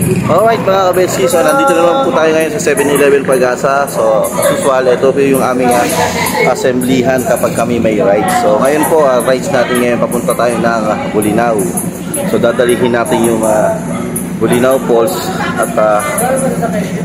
Alright mga kabeshi, so nandito na naman po tayo ngayon sa 7-Eleven Pag-asa. So as usual, ito po yung aming assemblyhan kapag kami may rides. So ngayon po, rides natin ngayon, papunta tayo ng Bolinao. So dadalihin natin yung Bolinao Falls at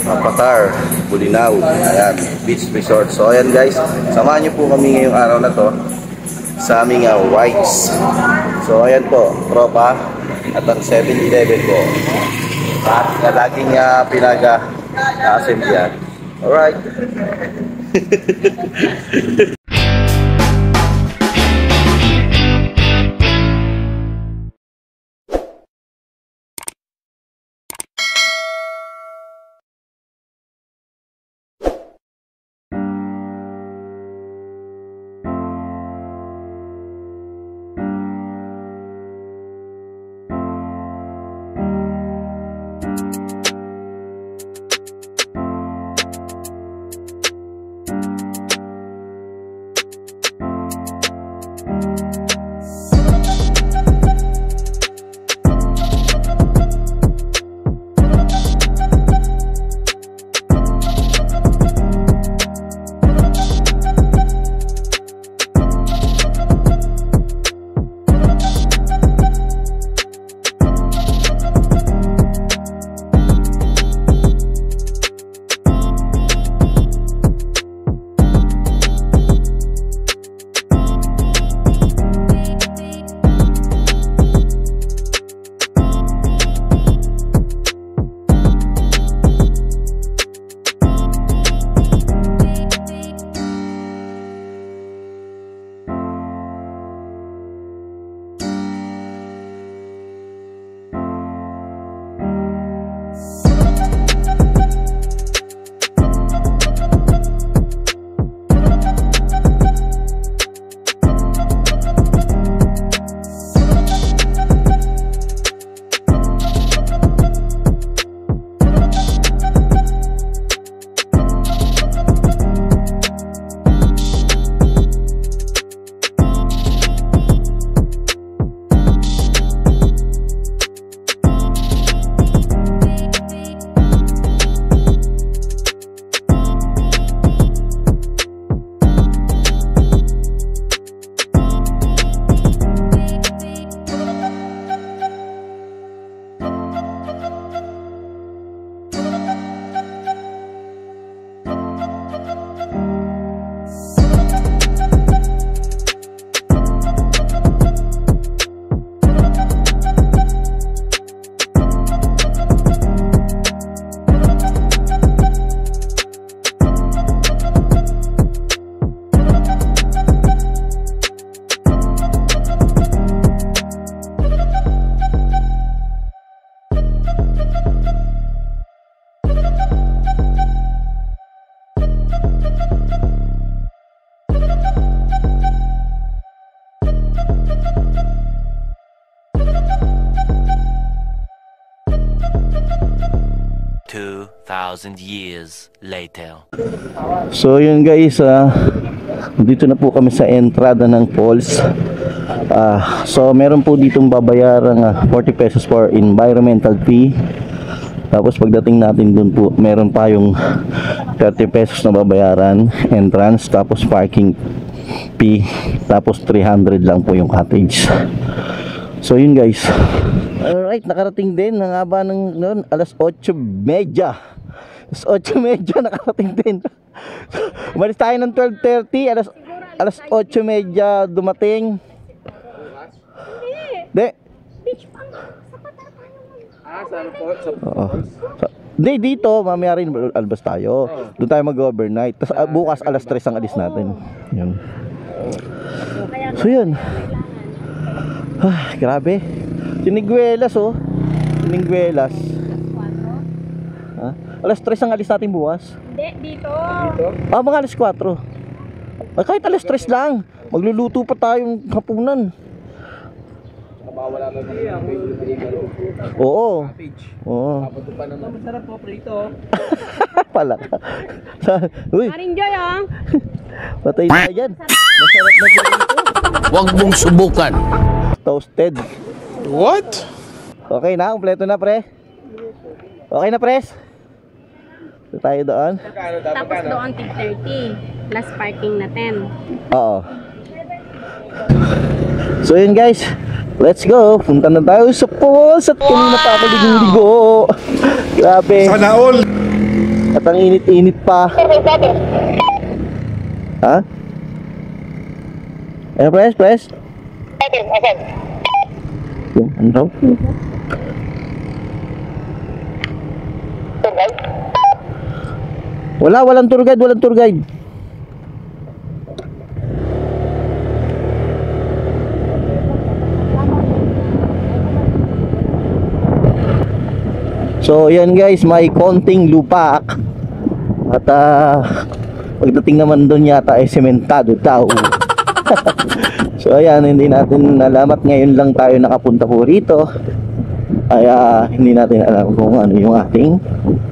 Patar, Bolinao, ayan, beach resort. So ayan guys, samahan nyo po kami ngayong araw na to sa aming rides. So ayan po, tropa at ang 7-Eleven po at laging pinag-assembly. Alright. Years later. So yun guys, dito na po kami sa entrada ng falls. So meron po ditong babayarang 40 pesos for environmental fee. Tapos pagdating natin dun po, meron pa yung 30 pesos na babayaran entrance, tapos parking fee, tapos 300 lang po yung cottage. So yun guys. Alright, nakarating din ng haba ng noon, alas 8:30. Alas 8:30 nakarating din. Umalis tayo ng 12:30, alas 8:30 dumating. Hindi. Saan po? Sa falls? Hindi, dito, mamaya rin albas tayo. Doon tayo mag-overnight. Tapos bukas alas 3 ang alis natin. Yun. So yun. Grabe. Siniguelas oh. Siniguelas. Alas 3 ang alis natin bukas. Hindi, dito. Mga alas 4. Kahit alas 3 lang. Magluluto pa tayong hapunan. Wala ba ng Oo. Oo. Masarap po prito. Pala ka. Uy, Maring Joy ah. patay na yan. Masarap na po dito. Huwag mong subukan. Toasted. What? Okay na, kompleto na pre. Okay na, pres? So, tayo doon? Tapos doon, tig 30. Last parking na 10. Oo. So yun guys, let's go. Punta na tayo sa falls at kanina pa ako ligo. Grabe. Sana all. At ang init-init pa. Ha? Ayan, press. Yung, ano raw? Walang tour guide. So yan guys, may konting lupa. At pagdating naman doon yata ay sementado daw. So ayan, hindi natin alam at ngayon lang tayo nakapunta po rito. Kaya hindi natin alam kung ano yung ating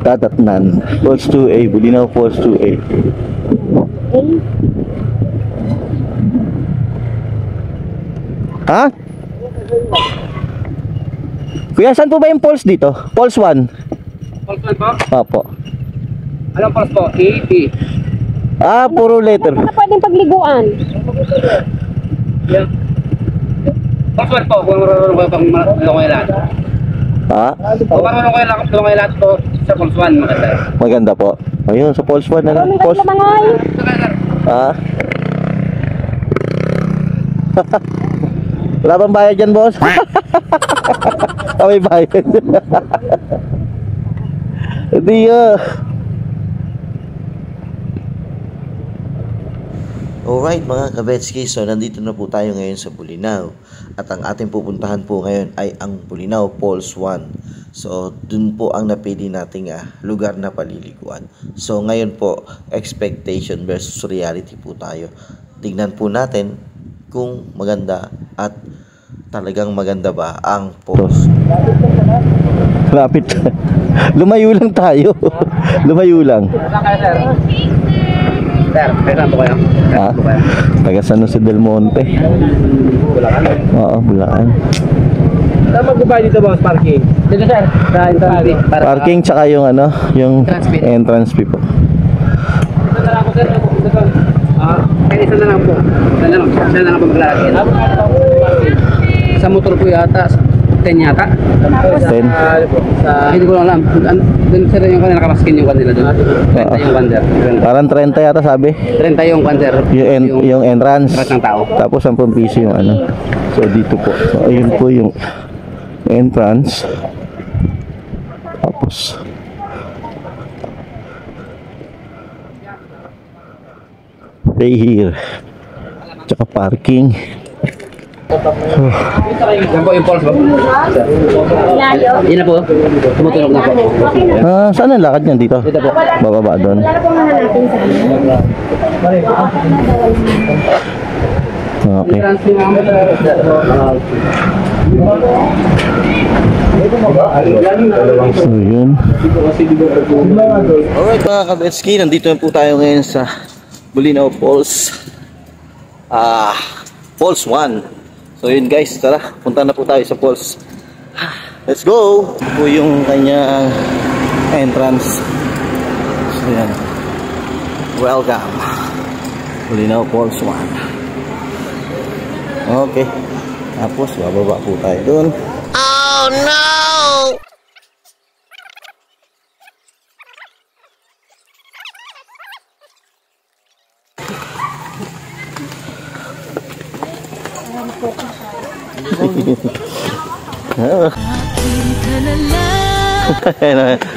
tatatnan. Falls 2A, Bulinaw Falls 2A. Ha? Kuya, saan po ba yung falls dito? Falls 1? Falls 1 po? Opo. Anong falls po? 80. Ah, puro letter. Ano pwedeng pagliguan? Yeah. Falls 1 po, kung marunong kayo pang tulungan lahat. Ha? Kung marunong kayo tulungan lahat po sa falls 1, maganda. Maganda po. Ayun, sa falls 1 na lang. Falls... Ha? Wala bang bayad dyan, boss? May bayad. Hindi Alright mga kabetski, so nandito na po tayo ngayon sa Bulinaw. At ang ating pupuntahan po ngayon ay ang Bulinaw Falls 1. So dun po ang napili nating lugar na paliliguan. So ngayon po, expectation versus reality po tayo. Tignan po natin kung maganda at talagang maganda ba ang falls. Lapit. Lumayo lang tayo. Lumayo lang. Saan kayo, sir? Sir, saan po kayo? Ha? Taga San Jose del Monte. Bulacan? Oo, Bulacan. Saan magbabayad dito, boss? Parking? Dito, sir. Sa entrance fee. Parking tsaka yung ano, yung Entrance fee. entrance fee po. Isa na lang po, sir. Isa na lang po. Isa na lang po maglalagay. Sa motor po yata, 10 yata. 10. Hindi ko lang alam. Doon sir yung kanila nakamaskin yung kanila doon. 30 yung kanser. Parang 30 yata sabi. 30 yung kanser. Yung entrance. Entrance ng tao. Tapos 10 piso yung ano. So dito po. So ayun po yung entrance. Tapos pay here. Tsaka parking. Yan po yung pulse ba? Layo. Yun na po. Tumutunog na po. Saan ang lakad niyan dito? Dito po. Bababa doon. Lalo pong natin sa Okay. So yun. Alright mga kabetski, nandito na po tayo ngayon sa Bulinaw Falls. Falls 1. So yun guys, tara, punta na po tayo sa falls. Let's go! Ito po yung kanyang entrance. So yan. Welcome. Bulinaw Falls 1. Okay. Tapos, bababa po tayo dun. Oh no!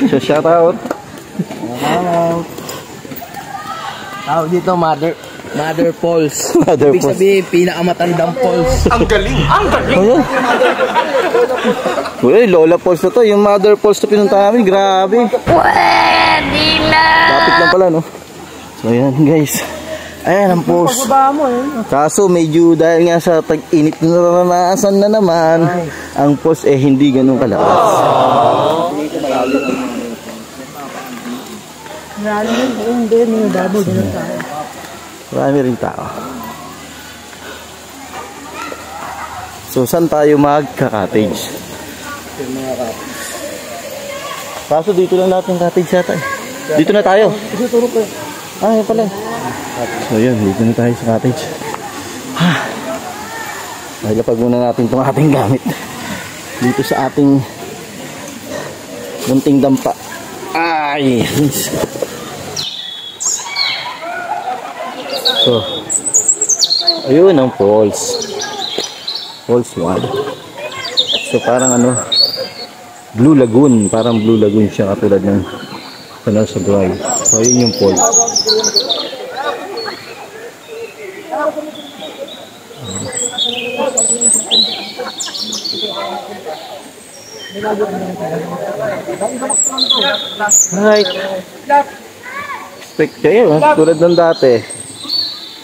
So shout out. Tawag dito, Mother Falls. Mother Ibig Falls. sabihin, pinakamatandang falls. Ayan. Uy, Lola Falls na to. Yung Mother Falls na pinunta namin. Grabe. Pwede na. Lapit lang pala, no? So, ayan, guys. Ayan ang falls. Kaso, medyo dahil nga sa tag-init na naranasan na naman, ang falls hindi ganun kalakas. Marami rin tao. So, saan tayo magka-cottage? Kaso dito lang natin cottage yata eh. Dito na tayo. Ah, yun pala. So yun, dito na tayo sa cottage. Nagapag muna natin itong ating gamit. Dito sa ating munting dampa. Ay! So, ayun ang falls. Falls 1. So parang ano, Blue Lagoon. Parang Blue Lagoon siya katulad ng sa Buhay. So yun yung falls. Right. Tulad ng dati.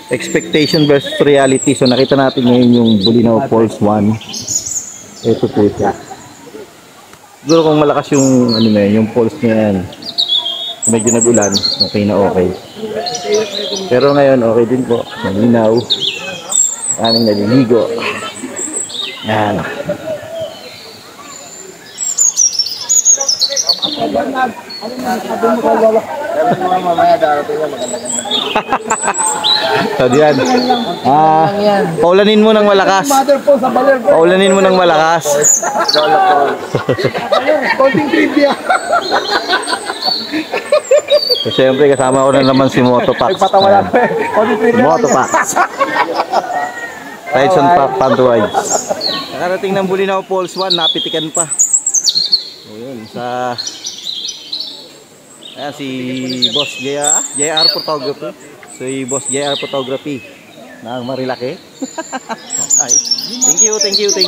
Expectation versus reality. So nakita natin ngayon yung Bolinao Falls 1. Ito po siya. Siguro kung malakas yung ano na yung falls niya yan, medyo nag-ulan, okay na okay. Pero ngayon okay din po. Malinaw. Aming naliligo. Yan. So diyan. Paulanin mo ng malakas. Paulanin mo ng malakas. Konting trivia. So syempre kasama ko na naman si Motopax. Motopax. Rides on Pantuways. Nakarating ng Bolinao Falls 1, napitikan pa. O yun, sa... Ayan, si Boss JR Photography. So, si Boss JR Photography. Na Marilaki. Ay, thank you. Thank you. So,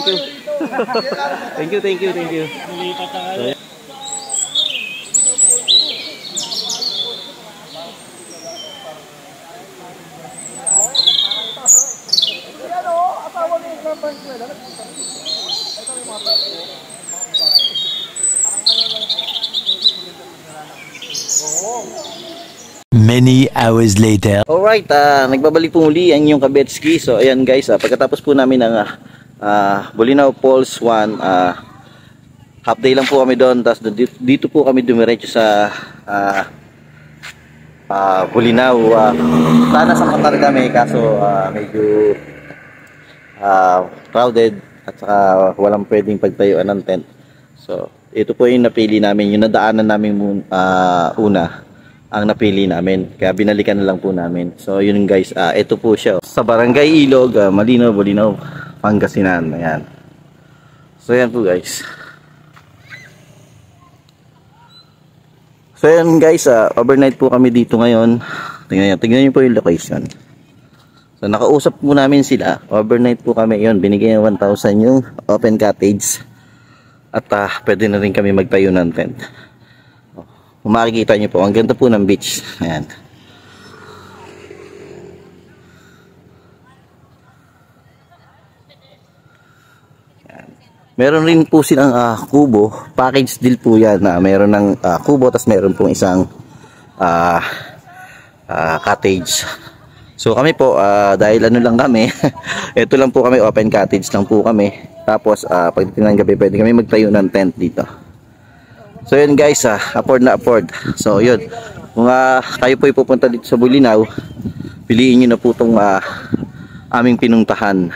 Many hours later. alright, nagbabalik po muli ang inyong kabetski. So ayan guys, pagkatapos po namin ng Bolinao Falls 1, half day lang po kami doon. Tapos dito po kami dumiretso sa Bolinao. Sana sa Qatar kami, kaso medyo crowded at saka walang pwedeng pagtayuan ng tent. So ito po yung napili namin, yung nadaanan namin una ang napili namin, kaya binalikan na lang po namin. So yun guys, ito po siya sa Barangay Ilog, Malinaw, Bolinao, Pangasinan. Ayan. So yan po guys. So yan guys, overnight po kami dito ngayon. Tingnan niyo po yung location. So nakausap po namin sila, overnight po kami yun, binigay ng 1,000 yung open cottage. At pwede na rin kami magtayo ng tent. Kung makikita nyo po, ang ganda po ng beach. Ayan. Ayan. Meron rin po silang kubo. Package deal po yan. Meron ng kubo, tas meron pong isang cottage. So kami po, dahil ano lang kami, ito lang po kami, open cottage lang po kami. Tapos pagdating ng gabi, pwede kami magtayo ng tent dito. So yun guys, afford na afford. So yun, kung kayo po pupunta dito sa Bolinao, piliin nyo na po itong aming pinuntahan.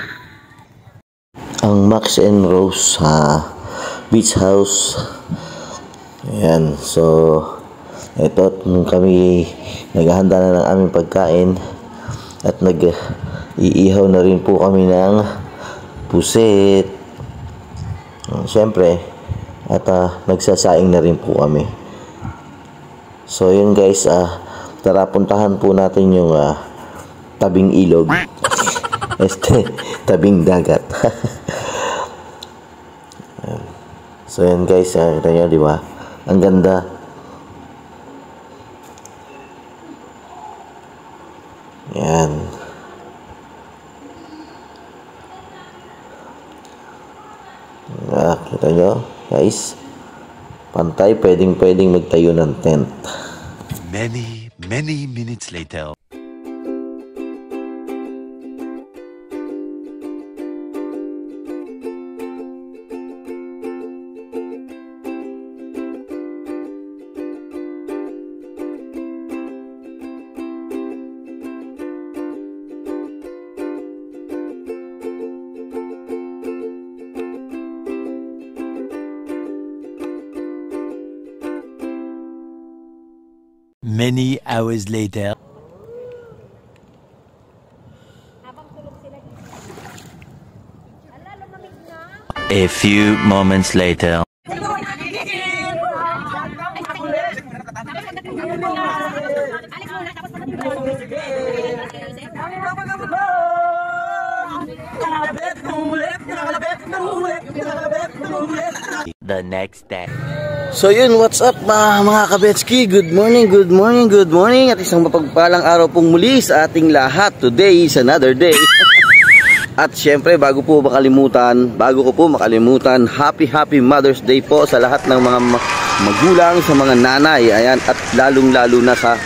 Ang Max and Rose Beach House. Ayan, so ito kami naghahanda na ng aming pagkain at nag-iihaw na rin po kami ng pusit. Siyempre, at nagsasaing na rin po kami. So yun guys, tara puntahan po natin yung tabing ilog. Tabing dagat. So yun guys, kita nyo, di ba? Ang ganda. Yan. Kita nyo guys, pantay, pwedeng magtayo ng tent. Many minutes later. Many hours later. A few moments later. The next day. So yun, what's up mga kabetski? Good morning, good morning, good morning. At isang mapagpalang araw pong muli sa ating lahat. Today is another day. At syempre, bago ko po makalimutan, happy Mother's Day po sa lahat ng mga magulang, sa mga nanay. Ayan, at lalong-lalo na sa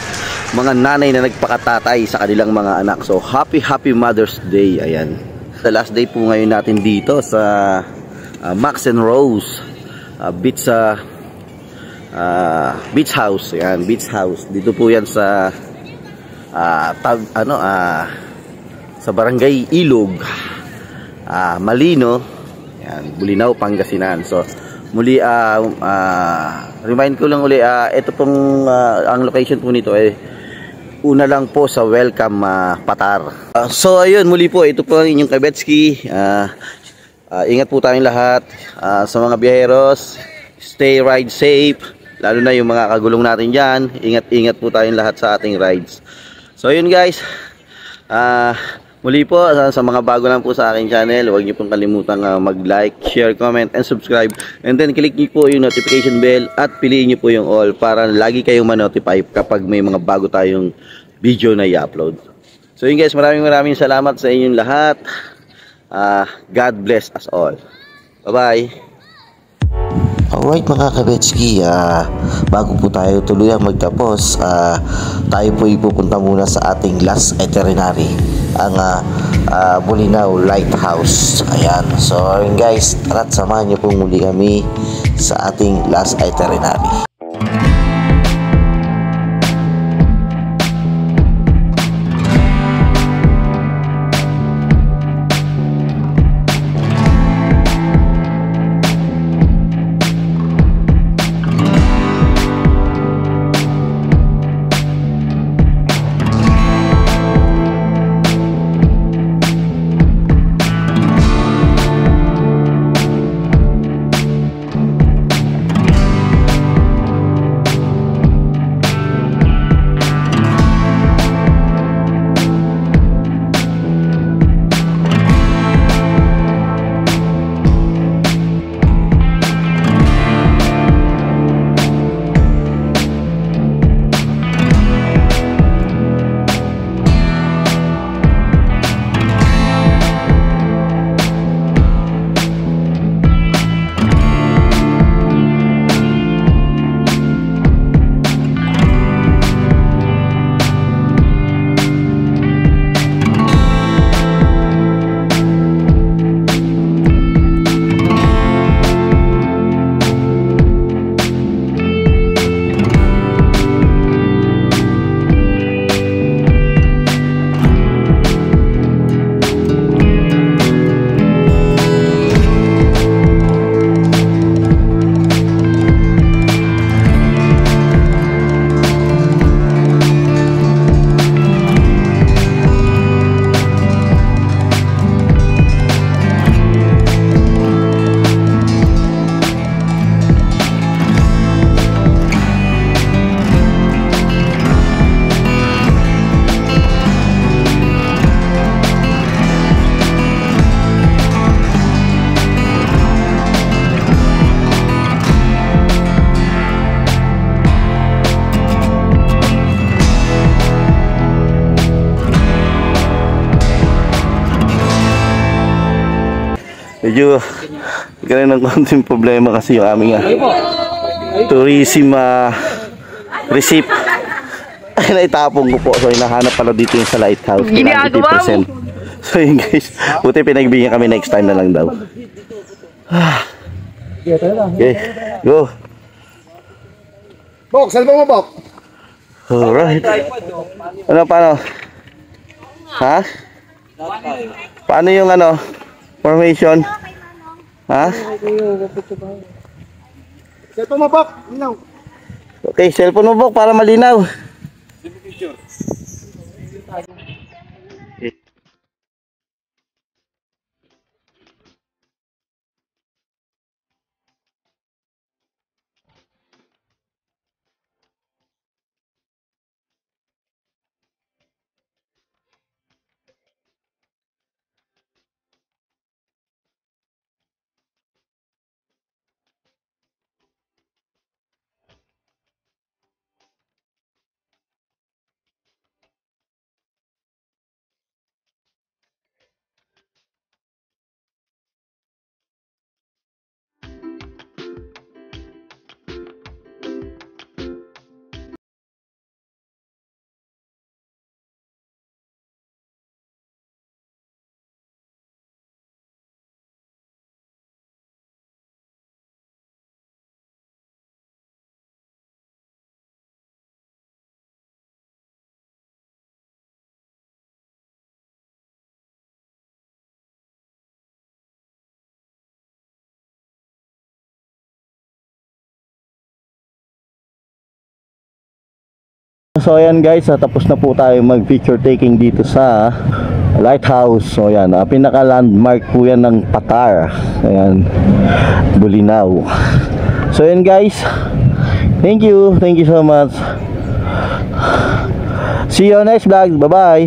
mga nanay na nagpakatatay sa kanilang mga anak. So happy Mother's Day. Ayan. The last day po ngayon natin dito sa Max and Rose Beach House. Ayan, Beach House. Dito po yan sa sa Barangay Ilog, Malino, ayan, Bulinaw, Pangasinan. So muli remind ko lang uli, ito pong ang location po nito ay una lang po sa Welcome Patar. So ayun, muli po, ito po ang inyong Kabetski. Ingat po tayong lahat sa mga biyaheros. Stay ride safe, lalo na yung mga kagulong natin dyan. Ingat po tayong lahat sa ating rides. So ayun guys, muli po sa mga bago lang po sa aking channel, huwag niyo pong kalimutan mag-like, share, comment, and subscribe. And then click niyo po yung notification bell at piliin niyo po yung all para lagi kayong ma-notify kapag may mga bago tayong video na i-upload. So yun guys, maraming salamat sa inyong lahat. God bless us all. Bye-bye. Alright mga kabetski, bago po tayo tuluyang magtapos, tayo po ipupunta muna sa ating last itinerary, ang Bulinaw Lighthouse. Ayan, so guys, tara't samahan niyo po muli kami sa ating last itinerary. Medyo nagkaroon ng konting problema kasi yung aming tourism receipt ay naitapong ko po. So hinahanap pala dito yung sa lighthouse. Ginagawa mo! So yun guys, buti pinagbigyan kami, next time na lang daw. Okay, go. Bok, salbong mo, Bok. Alright. Paano? Ha? Paano yung formation? Ha? Cellphone mo, Bok. Okay, cellphone mo, Bok, para malinaw. So ayan guys, tapos na po tayo mag picture taking dito sa lighthouse. So ayan, pinaka landmark po yan ng Patar. Ayan, Bulinaw. So ayan guys, thank you so much. See you on next vlog. Bye bye.